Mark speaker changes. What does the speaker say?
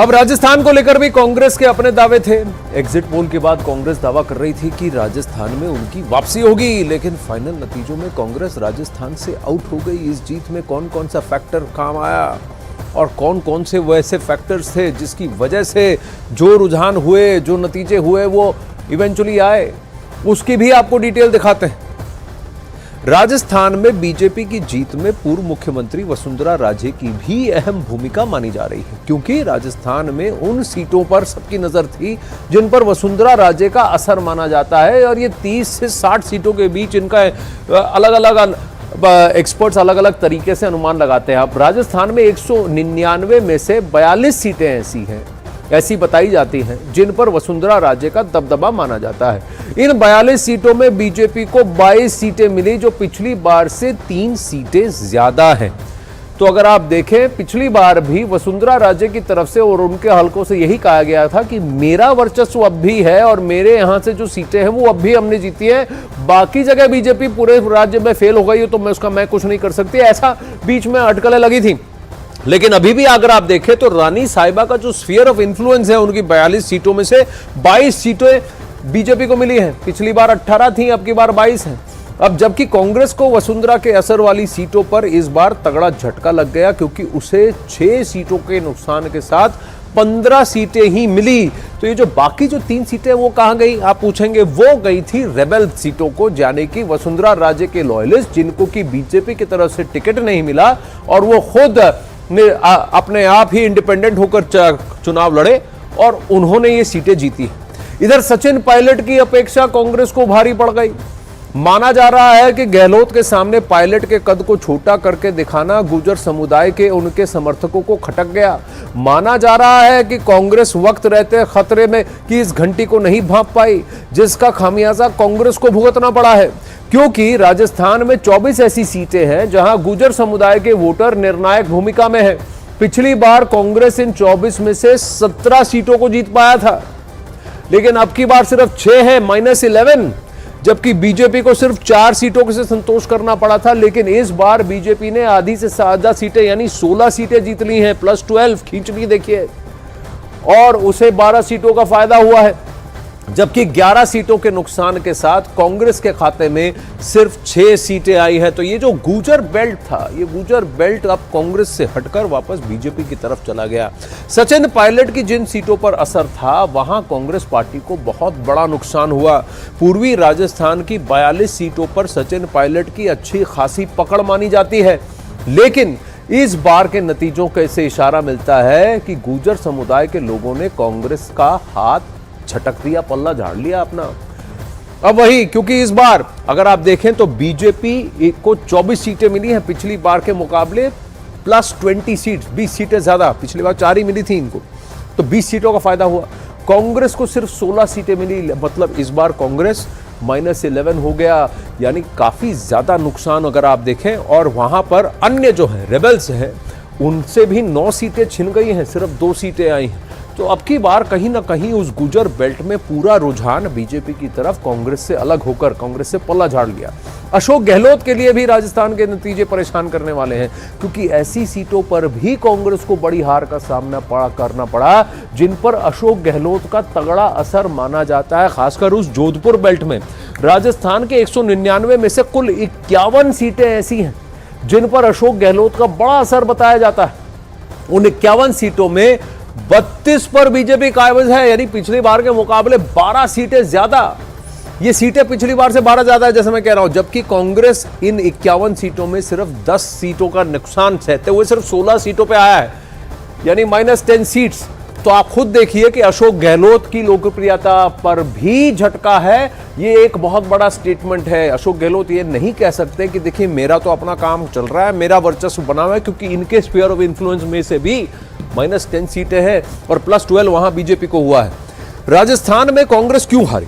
Speaker 1: अब राजस्थान को लेकर भी कांग्रेस के अपने दावे थे। एग्जिट पोल के बाद कांग्रेस दावा कर रही थी कि राजस्थान में उनकी वापसी होगी, लेकिन फाइनल नतीजों में कांग्रेस राजस्थान से आउट हो गई। इस जीत में कौन कौन सा फैक्टर काम आया और कौन कौन से वैसे फैक्टर्स थे जिसकी वजह से जो रुझान हुए, जो नतीजे हुए वो इवेंचुअली आए, उसकी भी आपको डिटेल दिखाते हैं। राजस्थान में बीजेपी की जीत में पूर्व मुख्यमंत्री वसुंधरा राजे की भी अहम भूमिका मानी जा रही है, क्योंकि राजस्थान में उन सीटों पर सबकी नजर थी जिन पर वसुंधरा राजे का असर माना जाता है, और ये 30 से 60 सीटों के बीच इनका अलग अलग एक्सपर्ट्स अलग अलग तरीके से अनुमान लगाते हैं। अब राजस्थान में 199 में से 42 सीटें ऐसी बताई जाती हैं जिन पर वसुंधरा राजे का दबदबा माना जाता है। इन 42 सीटों में बीजेपी को 22 सीटें मिली, जो पिछली बार से 3 सीटें ज्यादा हैं। तो अगर आप देखें, पिछली बार भी वसुंधरा राजे की तरफ से और उनके हलकों से यही कहा गया था कि मेरा वर्चस्व अब भी है और मेरे यहां से जो सीटें हैं वो अब भी हमने जीती है, बाकी जगह बीजेपी पूरे राज्य में फेल हो गई है तो मैं कुछ नहीं कर सकती, ऐसा बीच में अटकलें लगी थी। लेकिन अभी भी अगर आप देखें तो रानी साहिबा का जो स्फीयर ऑफ इन्फ्लुएंस है, उनकी 42 सीटों में से 22 सीटें बीजेपी को मिली हैं। पिछली बार 18 थी, अब की बार 22 हैं। अब जबकि कांग्रेस को वसुंधरा के असर वाली सीटों पर इस बार तगड़ा झटका लग गया, क्योंकि उसे 6 सीटों के नुकसान के साथ 15 सीटें ही मिली। तो ये जो बाकी जो 3 सीटें वो कहां गई, आप पूछेंगे, वो गई थी रेबल सीटों को, यानी कि वसुंधरा राजे के लॉयलिस्ट जिनको कि बीजेपी की तरफ से टिकट नहीं मिला और वो खुद ने अपने आप ही इंडिपेंडेंट होकर चुनाव लड़े और उन्होंने ये सीटें जीती। इधर सचिन पायलट की अपेक्षा कांग्रेस को भारी पड़ गई। माना जा रहा है कि गहलोत के सामने पायलट के कद को छोटा करके दिखाना गुर्जर समुदाय के उनके समर्थकों को खटक गया। माना जा रहा है कि कांग्रेस वक्त रहते खतरे में कि इस घंटी को नहीं भांप पाई, जिसका खामियाजा कांग्रेस को भुगतना पड़ा है, क्योंकि राजस्थान में 24 ऐसी सीटें हैं जहां गुर्जर समुदाय के वोटर निर्णायक भूमिका में है। पिछली बार कांग्रेस इन 24 में से 17 सीटों को जीत पाया था, लेकिन अब की बार सिर्फ 6 है, -11, जबकि बीजेपी को सिर्फ 4 सीटों से संतोष करना पड़ा था। लेकिन इस बार बीजेपी ने आधी से ज्यादा सीटें यानी 16 सीटें जीत ली हैं, +12 खींच ली देखिए, और उसे 12 सीटों का फायदा हुआ है, जबकि 11 सीटों के नुकसान के साथ कांग्रेस के खाते में सिर्फ 6 सीटें आई हैं। तो ये जो गुर्जर बेल्ट था, ये गुर्जर बेल्ट अब कांग्रेस से हटकर वापस बीजेपी की तरफ चला गया। सचिन पायलट की जिन सीटों पर असर था, वहां कांग्रेस पार्टी को बहुत बड़ा नुकसान हुआ। पूर्वी राजस्थान की 42 सीटों पर सचिन पायलट की अच्छी खासी पकड़ मानी जाती है, लेकिन इस बार के नतीजों से इशारा मिलता है कि गुर्जर समुदाय के लोगों ने कांग्रेस का हाथ झटक दिया, पल्ला झाड़ लिया अपना। अब वही, क्योंकि इस बार अगर आप देखें तो बीजेपी को 24 सीटें मिली हैं पिछली बार के मुकाबले, +20 सीट, 20 सीटें ज्यादा। पिछली बार 4 ही मिली थी इनको, तो 20 सीटों का फायदा हुआ। कांग्रेस को सिर्फ 16 सीटें मिली, मतलब इस बार कांग्रेस -11 हो गया, यानी काफी ज्यादा नुकसान अगर आप देखें। और वहां पर अन्य जो है रेबल्स हैं, उनसे भी 9 सीटें छिन गई हैं, सिर्फ 2 सीटें आई हैं। तो अब की बार कहीं ना कहीं उस गुर्जर बेल्ट में पूरा रुझान बीजेपी की तरफ कांग्रेस से अलग होकर कांग्रेस से पल्ला झाड़ लिया। अशोक गहलोत के लिए भी राजस्थान के नतीजे परेशान करने वाले हैं, क्योंकि ऐसी सीटों पर भी कांग्रेस को बड़ी हार का सामना करना पड़ा जिन पर अशोक गहलोत का तगड़ा असर माना जाता है, खासकर उस जोधपुर बेल्ट में। राजस्थान के 199 में से कुल 51 सीटें ऐसी हैं जिन पर अशोक गहलोत का बड़ा असर बताया जाता है। उन 51 सीटों में 32 पर बीजेपी काबिज है, यानी पिछली बार के मुकाबले 12 सीटें ज्यादा। ये सीटें पिछली बार से 12 ज्यादा है, जैसे मैं कह रहा हूं, जबकि कांग्रेस इन 51 सीटों में सिर्फ 10 सीटों का नुकसान सहते हुए सिर्फ 16 सीटों पे आया है, यानी -10 सीट्स। तो आप खुद देखिए कि अशोक गहलोत की लोकप्रियता पर भी झटका है। ये एक बहुत बड़ा स्टेटमेंट है। अशोक गहलोत ये नहीं कह सकते कि देखिए मेरा तो अपना काम चल रहा है, मेरा वर्चस्व बना हुआ है, क्योंकि इनके स्फीयर ऑफ इन्फ्लुएंस में से भी -10 सीटें हैं और +12 वहां बीजेपी को हुआ है। राजस्थान में कांग्रेस क्यों हारी?